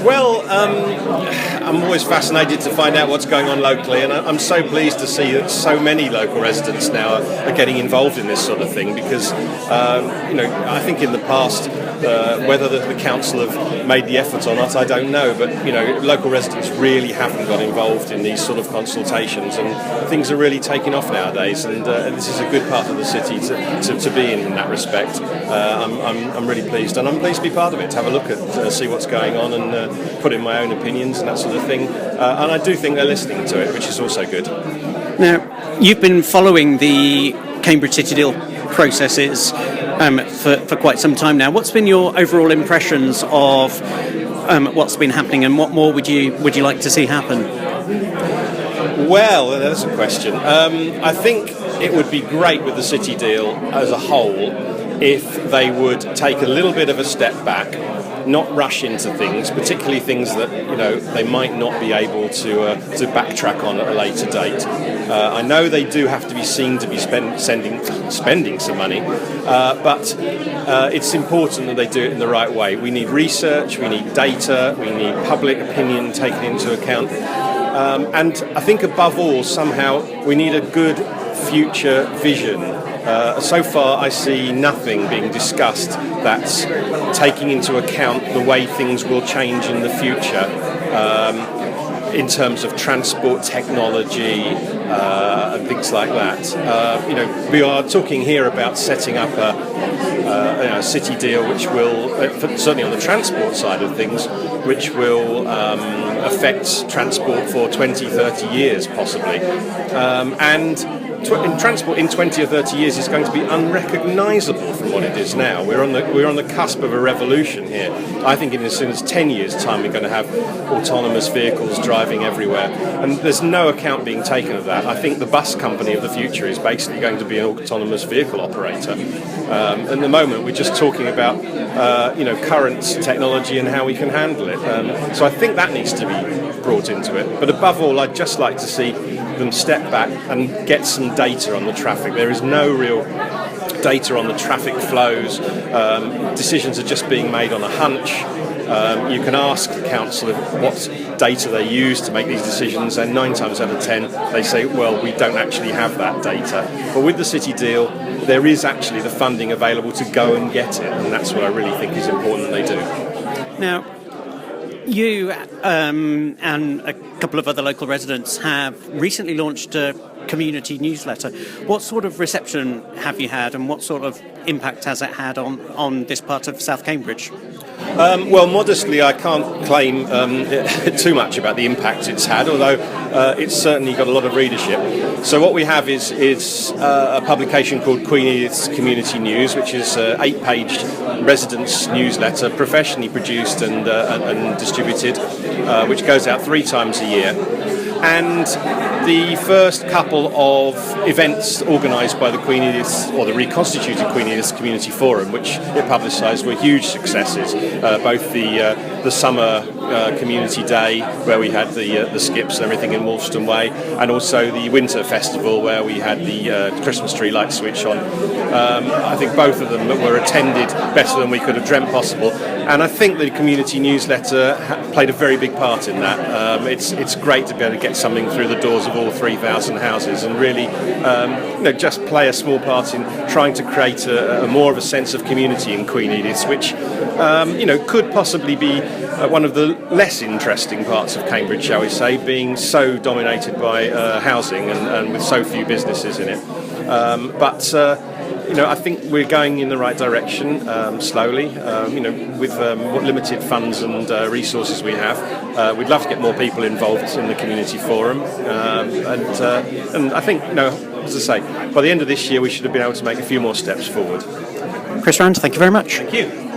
Well, I'm always fascinated to find out what's going on locally, and I'm so pleased to see that so many local residents now are getting involved in this sort of thing, because I think in the past, whether the council have made the effort or not, I don't know, but local residents really haven't got involved in these sort of consultations, and things are really taking off nowadays, and this is a good part of the city to be in that respect. I'm really pleased, and I'm pleased to be part of it, to have a look at, see what's going on, and put in my own opinions and that sort of thing. And I do think they're listening to it, which is also good. Now, you've been following the Cambridge City Deal processes for quite some time now. What's been your overall impressions of what's been happening, and what more would you like to see happen? Well, that's a question. I think it would be great with the City Deal as a whole if they would take a little bit of a step back, not rush into things, particularly things that they might not be able to backtrack on at a later date. I know they do have to be seen to be spending some money, but it's important that they do it in the right way. We need research, we need data, we need public opinion taken into account, and I think above all, somehow, we need a good future vision. So far, I see nothing being discussed that's taking into account the way things will change in the future in terms of transport technology and things like that. We are talking here about setting up a city deal which will, certainly on the transport side of things, which will affect transport for 20, 30 years possibly. In transport in 20 or 30 years is going to be unrecognisable from what it is now. We're on the cusp of a revolution here. I think in as soon as 10 years' time we're going to have autonomous vehicles driving everywhere, and there's no account being taken of that. I think the bus company of the future is basically going to be an autonomous vehicle operator. At the moment we're just talking about current technology and how we can handle it. So I think that needs to be brought into it. But above all, I'd just like to see them step back and get some data on the traffic. There is no real data on the traffic flows. Decisions are just being made on a hunch. You can ask the council what data they use to make these decisions, and 9 times out of 10 they say, well, we don't actually have that data. But with the City Deal, there is actually the funding available to go and get it, and that's what I really think is important that they do. Now, you and a couple of other local residents have recently launched a community newsletter. What sort of reception have you had, and what sort of impact has it had on this part of South Cambridge? Well, modestly, I can't claim too much about the impact it's had, although it's certainly got a lot of readership. So what we have is a publication called Queen Edith's Community News, which is an 8-page residents' newsletter, professionally produced and distributed, which goes out 3 times a year. And the first couple of events organised by the Queen Edith's, or the reconstituted Queen Edith's Community Forum, which it publicised, were huge successes. Both the summer community day, where we had the skips and everything in Wolfston Way, and also the winter festival, where we had the Christmas tree light switch on. I think both of them were attended better than we could have dreamt possible, and I think the community newsletter played a very big part in that. It's great to be able to get something through the doors of all 3,000 houses, and really just play a small part in trying to create a more of a sense of community in Queen Edith's, which could possibly be one of the less interesting parts of Cambridge, shall we say, being so dominated by housing and with so few businesses in it. But I think we're going in the right direction slowly. With what limited funds and resources we have, we'd love to get more people involved in the community forum. And I think, as I say, by the end of this year, we should have been able to make a few more steps forward. Chris Rand, thank you very much. Thank you.